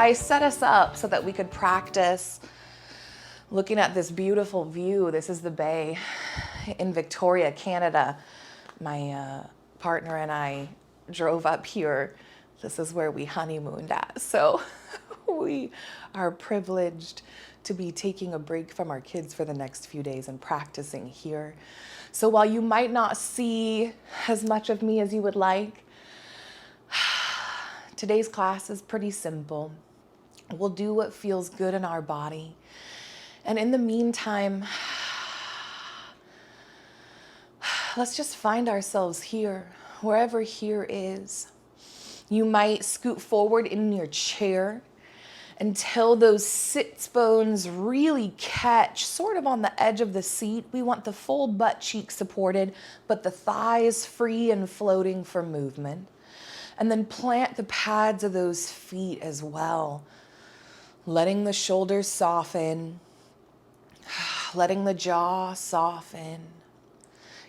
I set us up so that we could practice looking at this beautiful view. This is the bay in Victoria, Canada. My partner and I drove up here. This is where we honeymooned at. So we are privileged to be taking a break from our kids for the next few days and practicing here. So while you might not see as much of me as you would like, today's class is pretty simple. We'll do what feels good in our body. And in the meantime, let's just find ourselves here, wherever here is. You might scoot forward in your chair until those sits bones really catch sort of on the edge of the seat. We want the full butt cheek supported, but the thighs free and floating for movement. And then plant the pads of those feet as well, letting the shoulders soften, letting the jaw soften.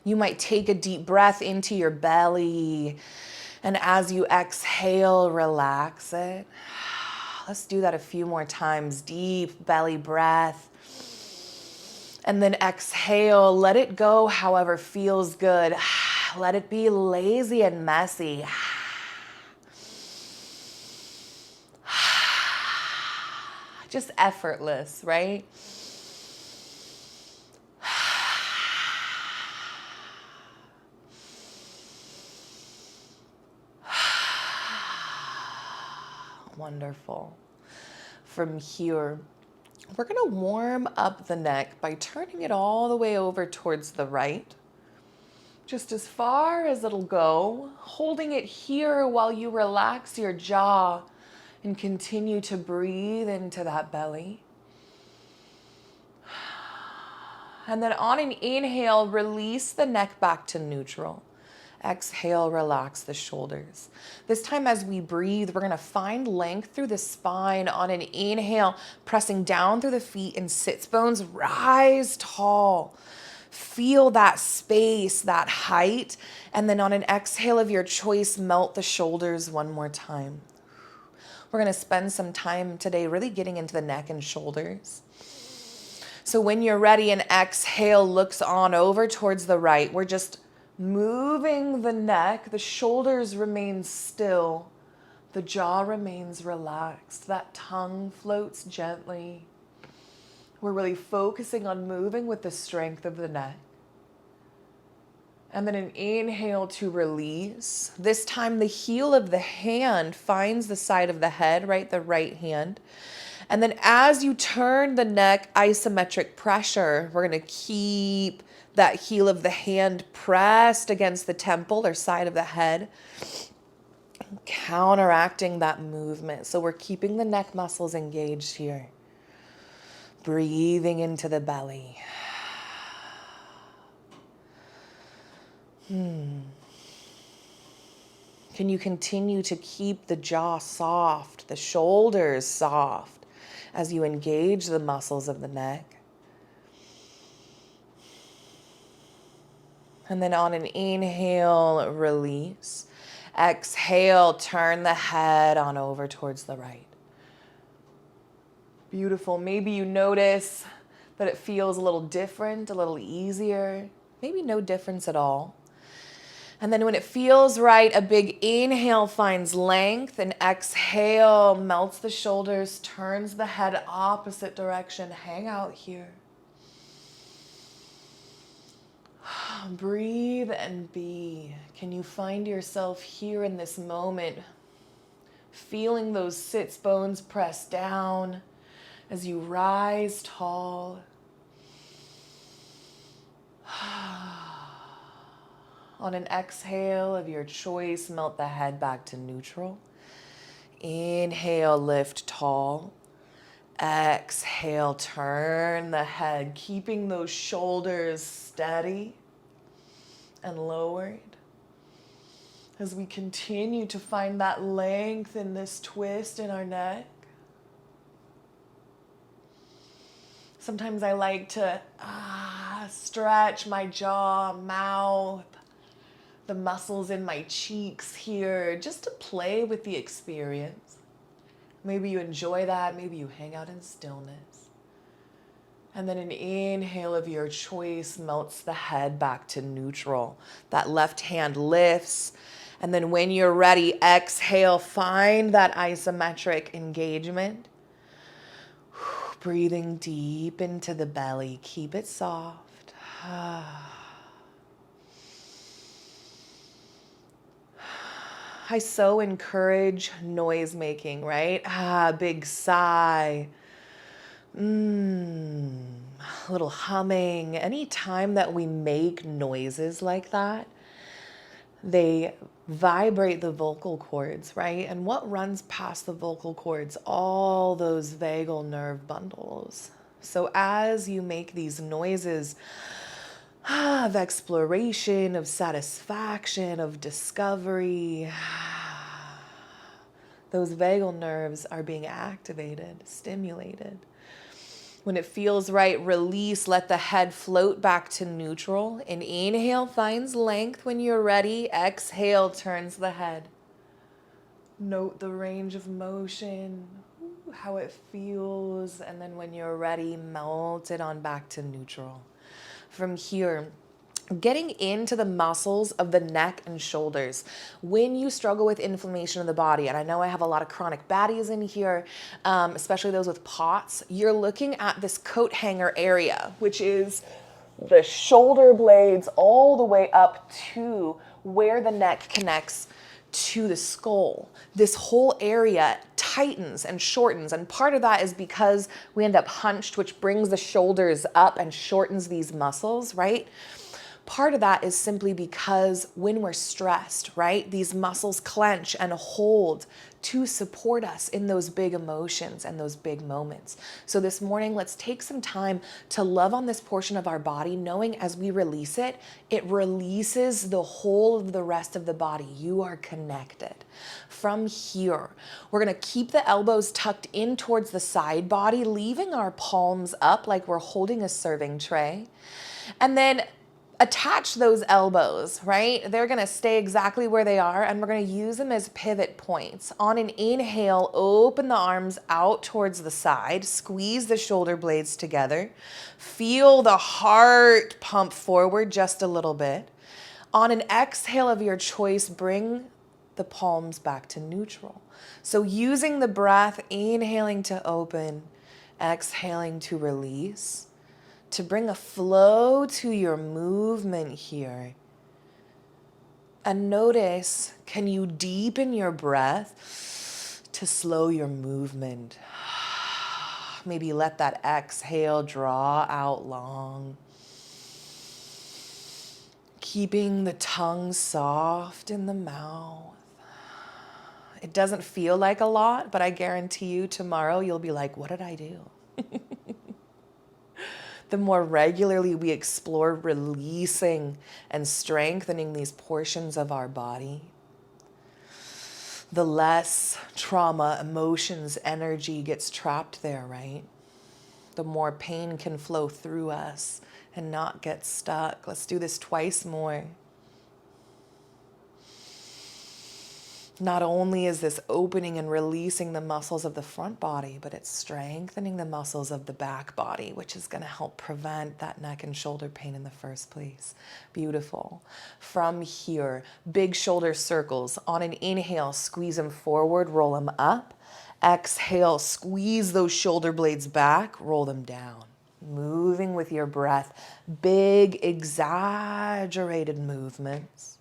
You might take a deep breath into your belly, and as you exhale, relax it. Let's do that a few more times. Deep belly breath. And then exhale, let it go however feels good. Let it be lazy and messy. Just effortless, right? Wonderful. From here, we're going to warm up the neck by turning it all the way over towards the right, just as far as it'll go, holding it here while you relax your jaw and continue to breathe into that belly. And then on an inhale, release the neck back to neutral. Exhale, relax the shoulders. This time as we breathe, we're going to find length through the spine. On an inhale, pressing down through the feet and sits bones, rise tall. Feel that space, that height. And then on an exhale of your choice, melt the shoulders one more time. We're going to spend some time today really getting into the neck and shoulders. So when you're ready, an exhale looks on over towards the right. We're just moving the neck, the shoulders remain still, the jaw remains relaxed, that tongue floats gently. We're really focusing on moving with the strength of the neck. And then an inhale to release. This time the heel of the hand finds the side of the head, right? The right hand. And then as you turn the neck, isometric pressure, we're going to keep that heel of the hand pressed against the temple or side of the head, counteracting that movement. So we're keeping the neck muscles engaged here. Breathing into the belly. Can you continue to keep the jaw soft, the shoulders soft as you engage the muscles of the neck? And then on an inhale, release. Exhale, turn the head on over towards the right. Beautiful. Maybe you notice that it feels a little different, a little easier, maybe no difference at all. And then when it feels right, a big inhale finds length, and exhale melts the shoulders, turns the head opposite direction. Hang out here. Breathe and be. Can you find yourself here in this moment, feeling those sits bones press down as you rise tall? On an exhale of your choice, melt the head back to neutral. Inhale, lift tall. Exhale, turn the head, keeping those shoulders steady and lowered. As we continue to find that length in this twist in our neck. Sometimes I like to stretch my jaw, mouth, the muscles in my cheeks here, just to play with the experience. Maybe you enjoy that. Maybe you hang out in stillness. And then an inhale of your choice melts the head back to neutral. That left hand lifts. And then when you're ready, exhale, find that isometric engagement. Breathing deep into the belly. Keep it soft. I so encourage noise making, right? Big sigh. Little humming. Anytime that we make noises like that, they vibrate the vocal cords, right? And what runs past the vocal cords? All those vagal nerve bundles. So as you make these noises of exploration, of satisfaction, of discovery, those vagal nerves are being activated, stimulated. When it feels right, release, let the head float back to neutral. An inhale finds length when you're ready. Exhale turns the head. Note the range of motion, how it feels, and then when you're ready, melt it on back to neutral. From here, getting into the muscles of the neck and shoulders. When you struggle with inflammation of the body, and I know I have a lot of chronic baddies in here, especially those with POTS, you're looking at this coat hanger area, which is the shoulder blades all the way up to where the neck connects to the skull. This whole area tightens and shortens, and part of that is because we end up hunched, which brings the shoulders up and shortens these muscles, right? Part of that is simply because when we're stressed, right, these muscles clench and hold to support us in those big emotions and those big moments. So this morning, let's take some time to love on this portion of our body, knowing as we release it, it releases the whole of the rest of the body. You are connected. From here, we're gonna keep the elbows tucked in towards the side body, leaving our palms up like we're holding a serving tray. And then attach those elbows, right? They're gonna stay exactly where they are, and we're gonna use them as pivot points. On an inhale, open the arms out towards the side, squeeze the shoulder blades together. Feel the heart pump forward just a little bit. On an exhale of your choice, bring the palms back to neutral. So using the breath, inhaling to open, exhaling to release, to bring a flow to your movement here. And notice, can you deepen your breath to slow your movement? Maybe let that exhale draw out long. Keeping the tongue soft in the mouth. It doesn't feel like a lot, but I guarantee you tomorrow you'll be like, what did I do? The more regularly we explore releasing and strengthening these portions of our body, the less trauma, emotions, energy gets trapped there, right? The more pain can flow through us and not get stuck. Let's do this twice more. Not only is this opening and releasing the muscles of the front body, but it's strengthening the muscles of the back body, which is going to help prevent that neck and shoulder pain in the first place. Beautiful. From here, big shoulder circles. On an inhale, squeeze them forward, roll them up. Exhale, squeeze those shoulder blades back, roll them down. Moving with your breath. Big, exaggerated movements.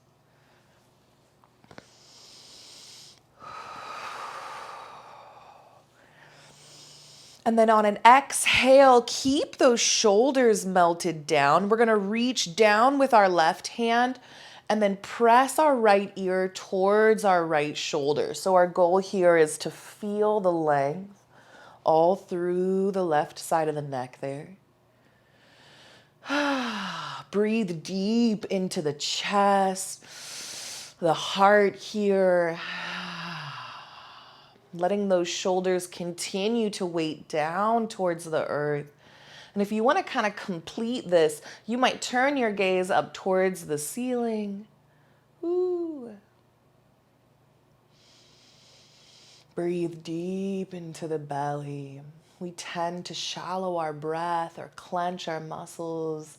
And then on an exhale, keep those shoulders melted down. We're gonna reach down with our left hand and then press our right ear towards our right shoulder. So our goal here is to feel the length all through the left side of the neck there. Breathe deep into the chest, the heart here. Letting those shoulders continue to weight down towards the earth. And if you want to kind of complete this, you might turn your gaze up towards the ceiling. Ooh. Breathe deep into the belly. We tend to shallow our breath or clench our muscles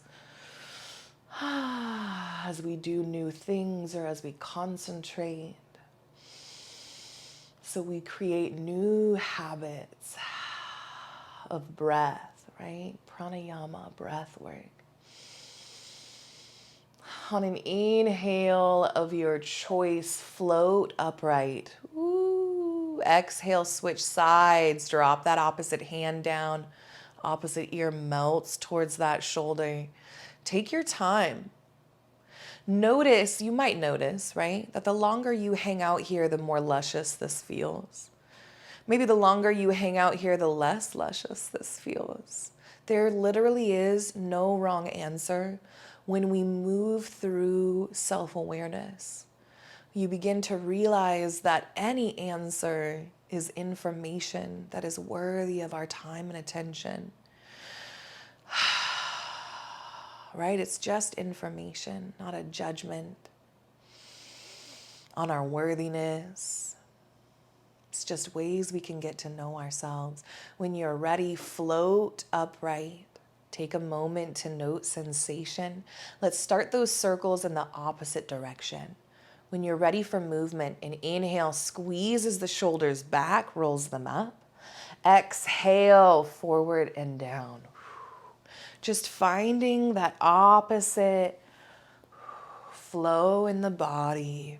as we do new things or as we concentrate. So we create new habits of breath, right? Pranayama, breath work. On an inhale of your choice, float upright. Ooh. Exhale, switch sides. Drop that opposite hand down. Opposite ear melts towards that shoulder. Take your time. Notice, you might notice, right, that the longer you hang out here, the more luscious this feels. Maybe the longer you hang out here, the less luscious this feels. There literally is no wrong answer when we move through self-awareness. You begin to realize that any answer is information that is worthy of our time and attention. Right? It's just information, not a judgment on our worthiness. It's just ways we can get to know ourselves. When you're ready, float upright. Take a moment to note sensation. Let's start those circles in the opposite direction. When you're ready for movement, an inhale squeezes the shoulders back, rolls them up. Exhale, forward and down. Just finding that opposite flow in the body.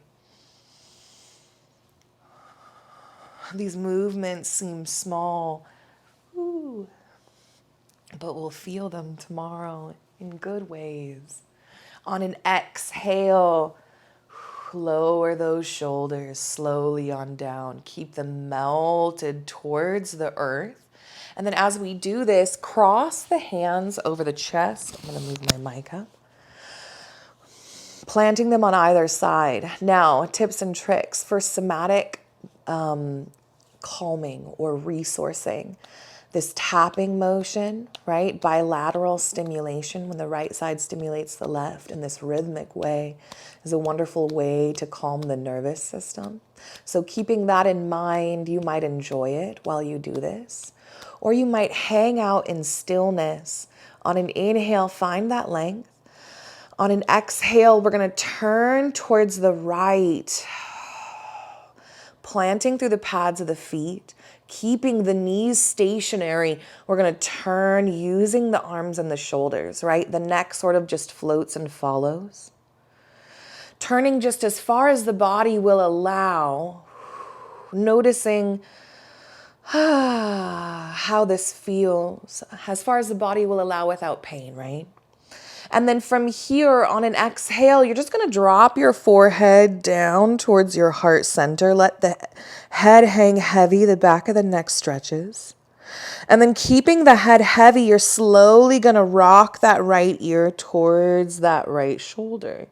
These movements seem small, but we'll feel them tomorrow in good ways. On an exhale, lower those shoulders slowly on down. Keep them melted towards the earth. And then as we do this, cross the hands over the chest. I'm going to move my mic up. Planting them on either side. Now, tips and tricks for somatic calming or resourcing. This tapping motion, right? Bilateral stimulation when the right side stimulates the left in this rhythmic way is a wonderful way to calm the nervous system. So keeping that in mind, you might enjoy it while you do this. Or you might hang out in stillness. On an inhale, find that length. On an exhale, we're going to turn towards the right, planting through the pads of the feet, keeping the knees stationary. We're going to turn using the arms and the shoulders, right? The neck sort of just floats and follows. Turning just as far as the body will allow, noticing how this feels, as far as the body will allow without pain, right? And then from here, on an exhale, you're just going to drop your forehead down towards your heart center. Let the head hang heavy, the back of the neck stretches. And then keeping the head heavy, you're slowly going to rock that right ear towards that right shoulder,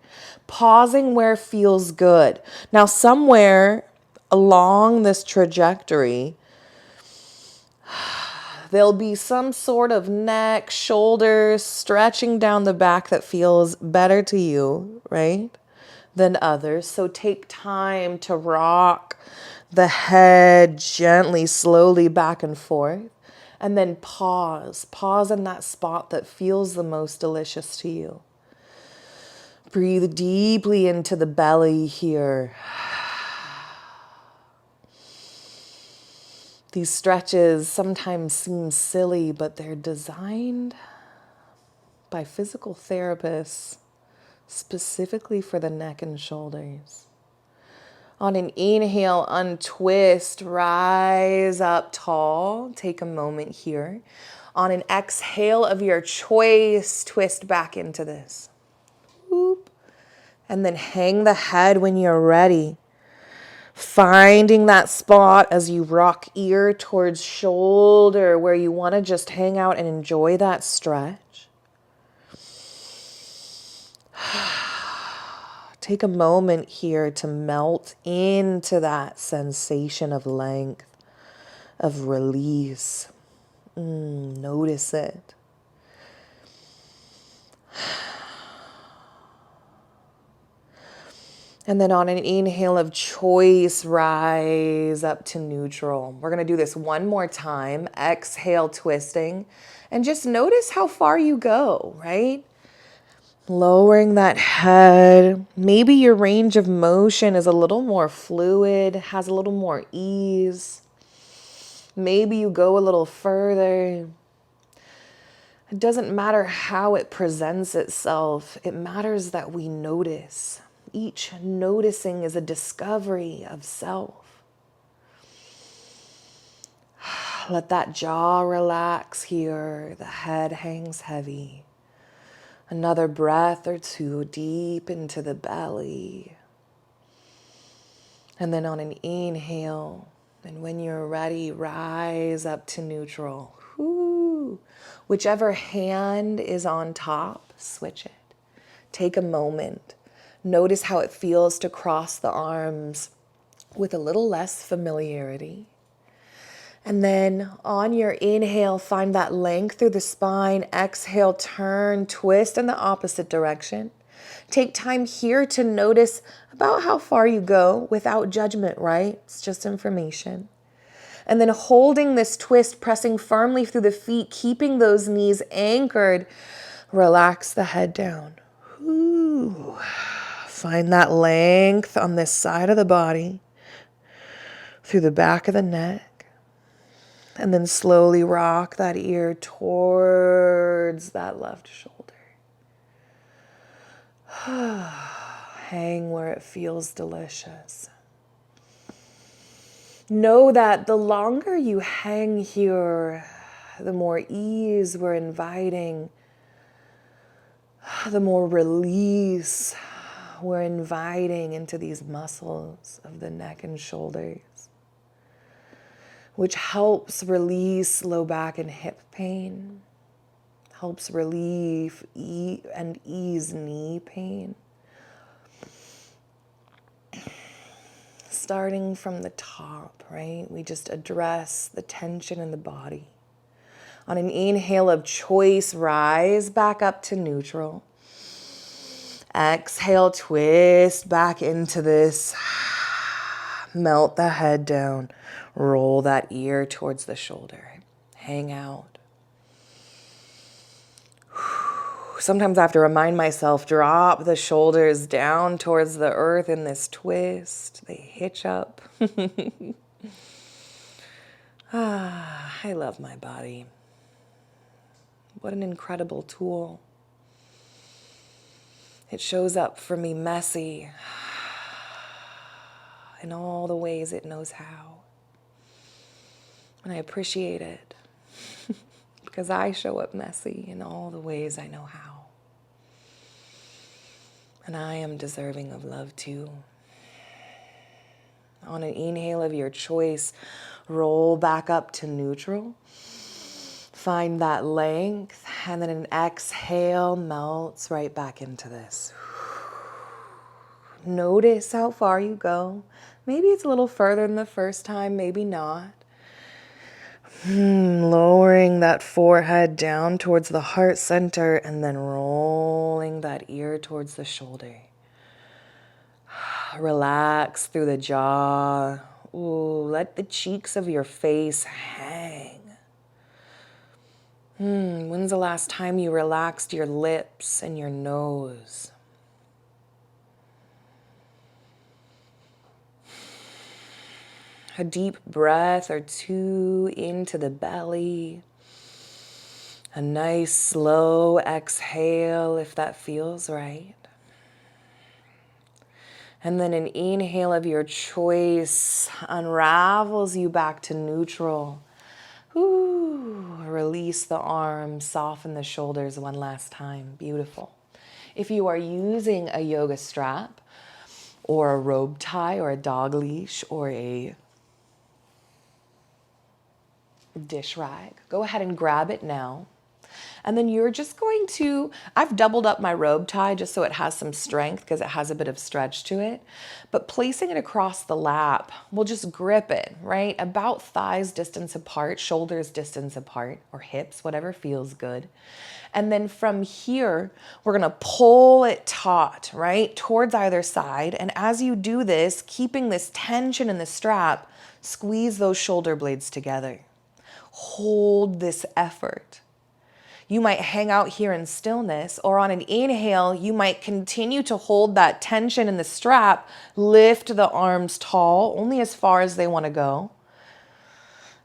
pausing where it feels good. Now, somewhere along this trajectory, there'll be some sort of neck, shoulders, stretching down the back that feels better to you, right, than others. So take time to rock the head gently, slowly back and forth. And then pause. Pause in that spot that feels the most delicious to you. Breathe deeply into the belly here. These stretches sometimes seem silly, but they're designed by physical therapists specifically for the neck and shoulders. On an inhale, untwist, rise up tall. Take a moment here. On an exhale of your choice, twist back into this. Whoop. And then hang the head when you're ready. Finding that spot as you rock ear towards shoulder where you want to just hang out and enjoy that stretch. Take a moment here to melt into that sensation of length, of release. Notice it. And then on an inhale of choice, rise up to neutral. We're going to do this one more time. Exhale, twisting. And just notice how far you go, right? Lowering that head. Maybe your range of motion is a little more fluid, has a little more ease. Maybe you go a little further. It doesn't matter how it presents itself. It matters that we notice. Each noticing is a discovery of self. Let that jaw relax here. The head hangs heavy. Another breath or two deep into the belly. And then on an inhale, and when you're ready, rise up to neutral. Whoo. Whichever hand is on top, switch it. Take a moment. Notice how it feels to cross the arms with a little less familiarity. And then on your inhale, find that length through the spine. Exhale, turn, twist in the opposite direction. Take time here to notice about how far you go without judgment, right? It's just information. And then holding this twist, pressing firmly through the feet, keeping those knees anchored, relax the head down. Ooh. Find that length on this side of the body, through the back of the neck. And then slowly rock that ear towards that left shoulder. Hang where it feels delicious. Know that the longer you hang here, the more ease we're inviting, the more release we're inviting into these muscles of the neck and shoulders, which helps release low back and hip pain, helps relieve and ease knee pain. Starting from the top, right? We just address the tension in the body. On an inhale of choice, rise back up to neutral. Exhale, twist back into this. Melt the head down. Roll that ear towards the shoulder. Hang out. Sometimes I have to remind myself, drop the shoulders down towards the earth in this twist. They hitch up. I love my body. What an incredible tool. It shows up for me messy in all the ways it knows how. And I appreciate it because I show up messy in all the ways I know how. And I am deserving of love too. On an inhale of your choice, roll back up to neutral. Find that length, and then an exhale melts right back into this. Notice how far you go. Maybe it's a little further than the first time, maybe not. Lowering that forehead down towards the heart center and then rolling that ear towards the shoulder. Relax through the jaw. Ooh, let the cheeks of your face hang. When's the last time you relaxed your lips and your nose? A deep breath or two into the belly. A nice slow exhale if that feels right. And then an inhale of your choice unravels you back to neutral. Ooh, release the arms, soften the shoulders one last time. Beautiful. If you are using a yoga strap or a robe tie or a dog leash or a dish rag, go ahead and grab it now. And then you're just going to, I've doubled up my robe tie just so it has some strength because it has a bit of stretch to it. But placing it across the lap, we'll just grip it, right? About thighs distance apart, shoulders distance apart, or hips, whatever feels good. And then from here, we're gonna pull it taut, right? Towards either side. And as you do this, keeping this tension in the strap, squeeze those shoulder blades together. Hold this effort. You might hang out here in stillness, or on an inhale, you might continue to hold that tension in the strap, lift the arms tall, only as far as they want to go.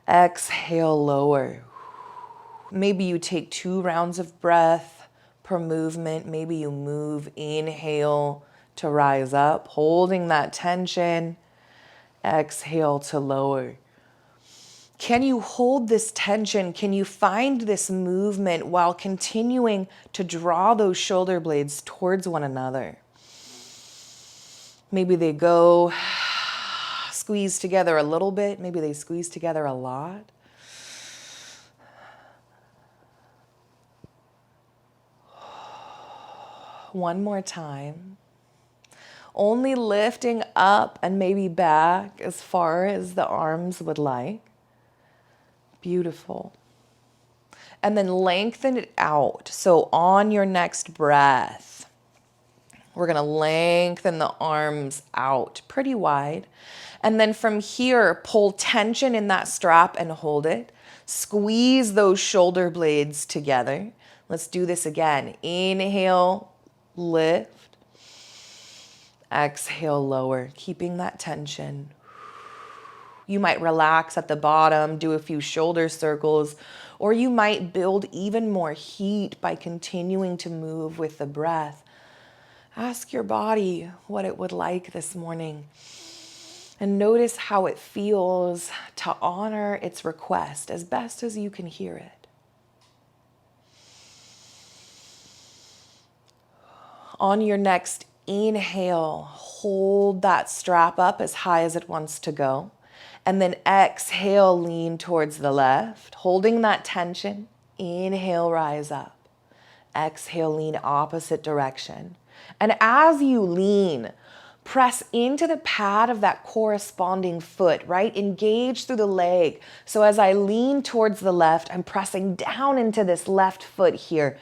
Exhale, lower. Maybe you take 2 rounds of breath per movement. Maybe you move, inhale to rise up, holding that tension. Exhale to lower. Can you hold this tension? Can you find this movement while continuing to draw those shoulder blades towards one another? Maybe they go squeeze together a little bit. Maybe they squeeze together a lot. One more time. Only lifting up and maybe back as far as the arms would like. Beautiful. And then lengthen it out. So on your next breath, we're going to lengthen the arms out pretty wide. And then from here, pull tension in that strap and hold it. Squeeze those shoulder blades together. Let's do this again. Inhale, lift. Exhale, lower, keeping that tension. You might relax at the bottom, do a few shoulder circles, or you might build even more heat by continuing to move with the breath. Ask your body what it would like this morning and notice how it feels to honor its request as best as you can hear it. On your next inhale, hold that strap up as high as it wants to go. And then exhale, lean towards the left, holding that tension. Inhale, rise up. Exhale, lean opposite direction. And as you lean, press into the pad of that corresponding foot, right? Engage through the leg. So as I lean towards the left, I'm pressing down into this left foot here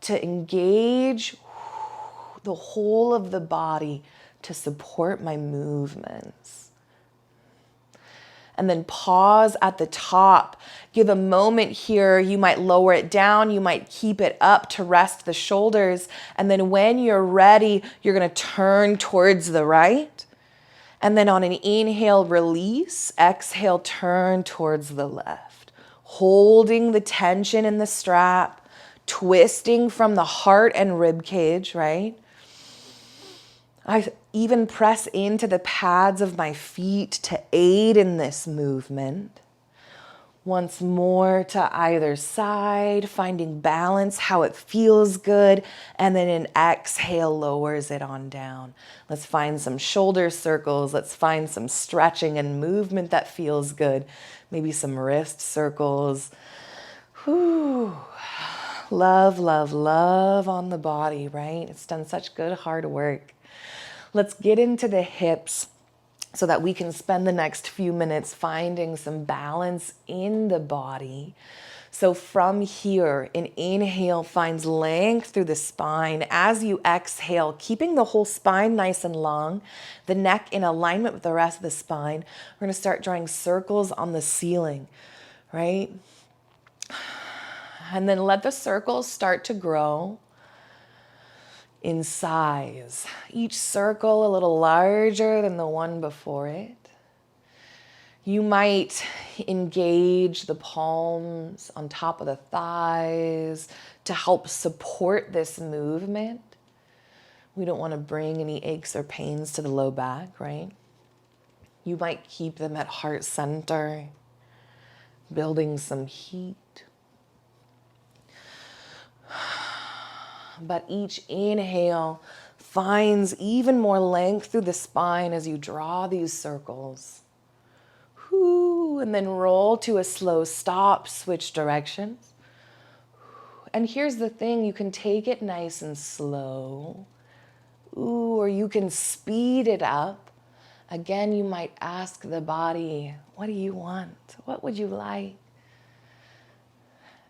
to engage the whole of the body to support my movements. And then pause at the top. Give a moment here. You might lower it down. You might keep it up to rest the shoulders. And then when you're ready, you're going to turn towards the right. And then on an inhale, release. Exhale, turn towards the left. Holding the tension in the strap. Twisting from the heart and rib cage, right? I even press into the pads of my feet to aid in this movement. Once more to either side, finding balance, how it feels good, and then an exhale lowers it on down. Let's find some shoulder circles. Let's find some stretching and movement that feels good. Maybe some wrist circles. Whew. Love, love, love on the body, right? It's done such good, hard work. Let's get into the hips so that we can spend the next few minutes finding some balance in the body. So from here, an inhale finds length through the spine. As you exhale, keeping the whole spine nice and long, the neck in alignment with the rest of the spine, we're going to start drawing circles on the ceiling, right? And then let the circles start to grow in size. Each circle a little larger than the one before it. You might engage the palms on top of the thighs to help support this movement. We don't want to bring any aches or pains to the low back, right? You might keep them at heart center, building some heat. But each inhale finds even more length through the spine as you draw these circles. Whew, and then roll to a slow stop, switch directions. And here's the thing, you can take it nice and slow. Ooh, or you can speed it up. Again, you might ask the body, what do you want? What would you like?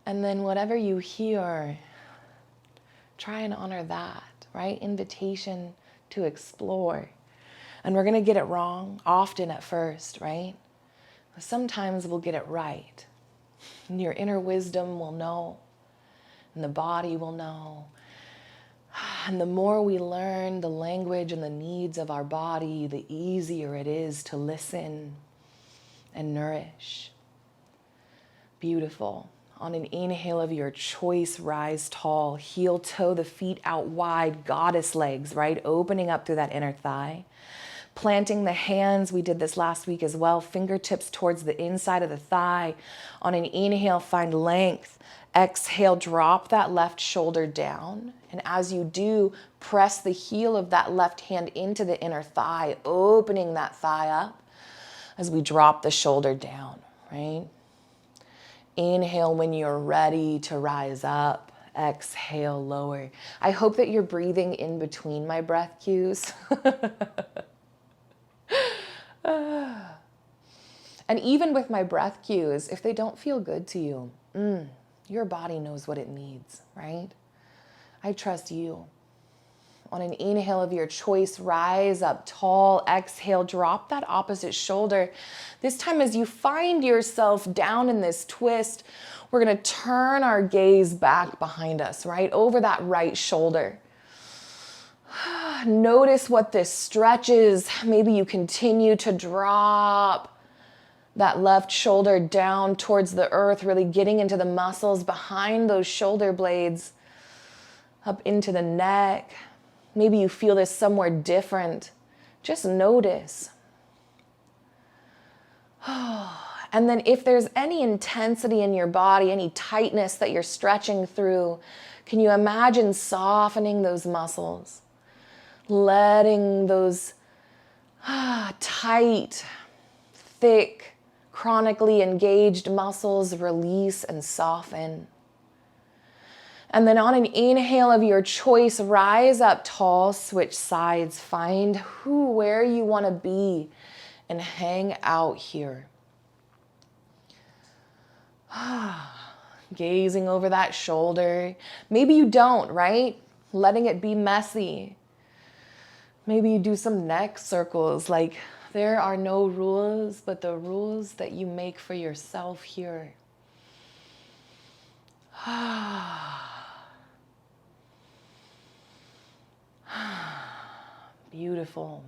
And then whatever you hear, try and honor that, right? Invitation to explore. And we're going to get it wrong often at first, right? But sometimes we'll get it right. And your inner wisdom will know, and the body will know. And the more we learn the language and the needs of our body, the easier it is to listen and nourish. Beautiful. On an inhale of your choice, rise tall, heel toe the feet out wide, goddess legs, right? Opening up through that inner thigh. Planting the hands, we did this last week as well, fingertips towards the inside of the thigh. On an inhale, find length. Exhale, drop that left shoulder down. And as you do, press the heel of that left hand into the inner thigh, opening that thigh up as we drop the shoulder down, right? Inhale when you're ready to rise up. Exhale, lower. I hope that you're breathing in between my breath cues. And even with my breath cues, if they don't feel good to you, your body knows what it needs, right? I trust you. On an inhale of your choice, rise up tall. Exhale, drop that opposite shoulder. This time as you find yourself down in this twist, we're going to turn our gaze back behind us, right? Over that right shoulder. Notice what this stretches. Maybe you continue to drop that left shoulder down towards the earth, really getting into the muscles behind those shoulder blades, up into the neck. Maybe you feel this somewhere different. Just notice. And then if there's any intensity in your body, any tightness that you're stretching through, can you imagine softening those muscles? Letting those tight, thick, chronically engaged muscles release and soften. And then on an inhale of your choice, rise up tall, switch sides, find where you want to be and hang out here. Gazing over that shoulder. Maybe you don't, right? Letting it be messy. Maybe you do some neck circles, like there are no rules, but the rules that you make for yourself here. Beautiful.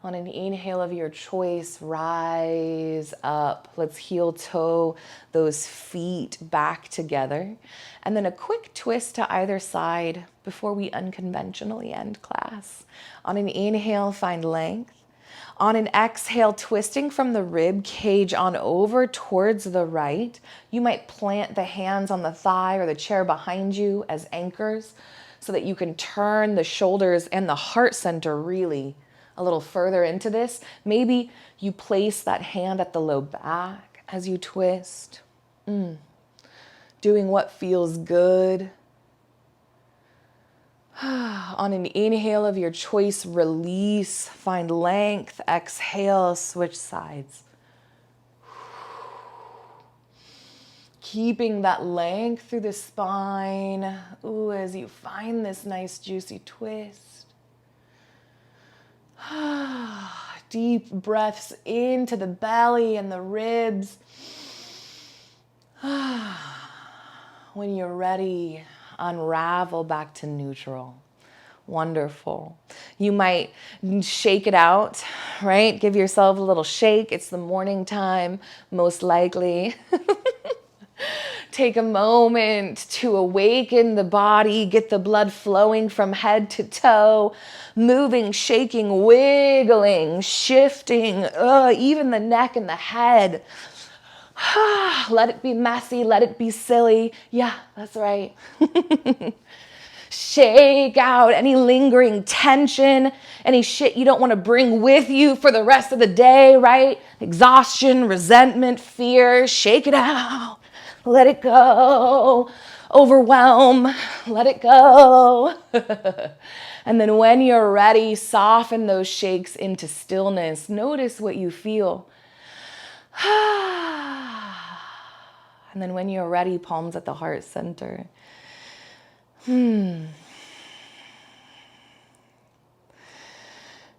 On an inhale of your choice, rise up. Let's heel toe those feet back together. And then a quick twist to either side before we unconventionally end class. On an inhale, find length. On an exhale, twisting from the rib cage on over towards the right. You might plant the hands on the thigh or the chair behind you as anchors so that you can turn the shoulders and the heart center really a little further into this. Maybe you place that hand at the low back as you twist. Doing what feels good. On an inhale of your choice, release, find length. Exhale, switch sides. Keeping that length through the spine. Ooh, as you find this nice juicy twist. Deep breaths into the belly and the ribs. When you're ready, unravel back to neutral. Wonderful. You might shake it out, right? Give yourself a little shake. It's the morning time, most likely. Take a moment to awaken the body, get the blood flowing from head to toe, moving, shaking, wiggling, shifting, even the neck and the head. Let it be messy, let it be silly. Yeah, that's right. Shake out any lingering tension, any shit you don't want to bring with you for the rest of the day, right? Exhaustion, resentment, fear, shake it out. Let it go. Overwhelm. Let it go. And then when you're ready, soften those shakes into stillness. Notice what you feel. And then when you're ready, palms at the heart center.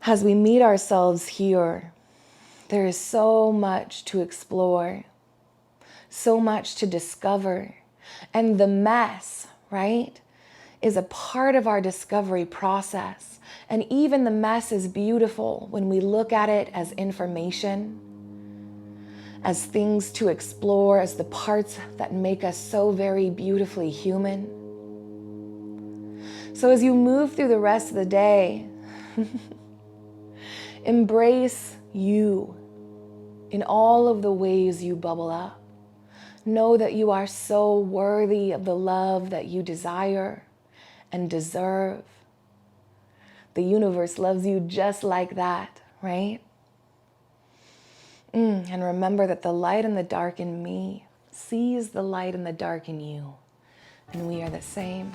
As we meet ourselves here, there is so much to explore, so much to discover. And the mess, right, is a part of our discovery process. And even the mess is beautiful when we look at it as information, as things to explore, as the parts that make us so very beautifully human. So as you move through the rest of the day, embrace you in all of the ways you bubble up. Know that you are so worthy of the love that you desire and deserve. The universe loves you just like that, right? And remember that the light and the dark in me sees the light and the dark in you. And we are the same.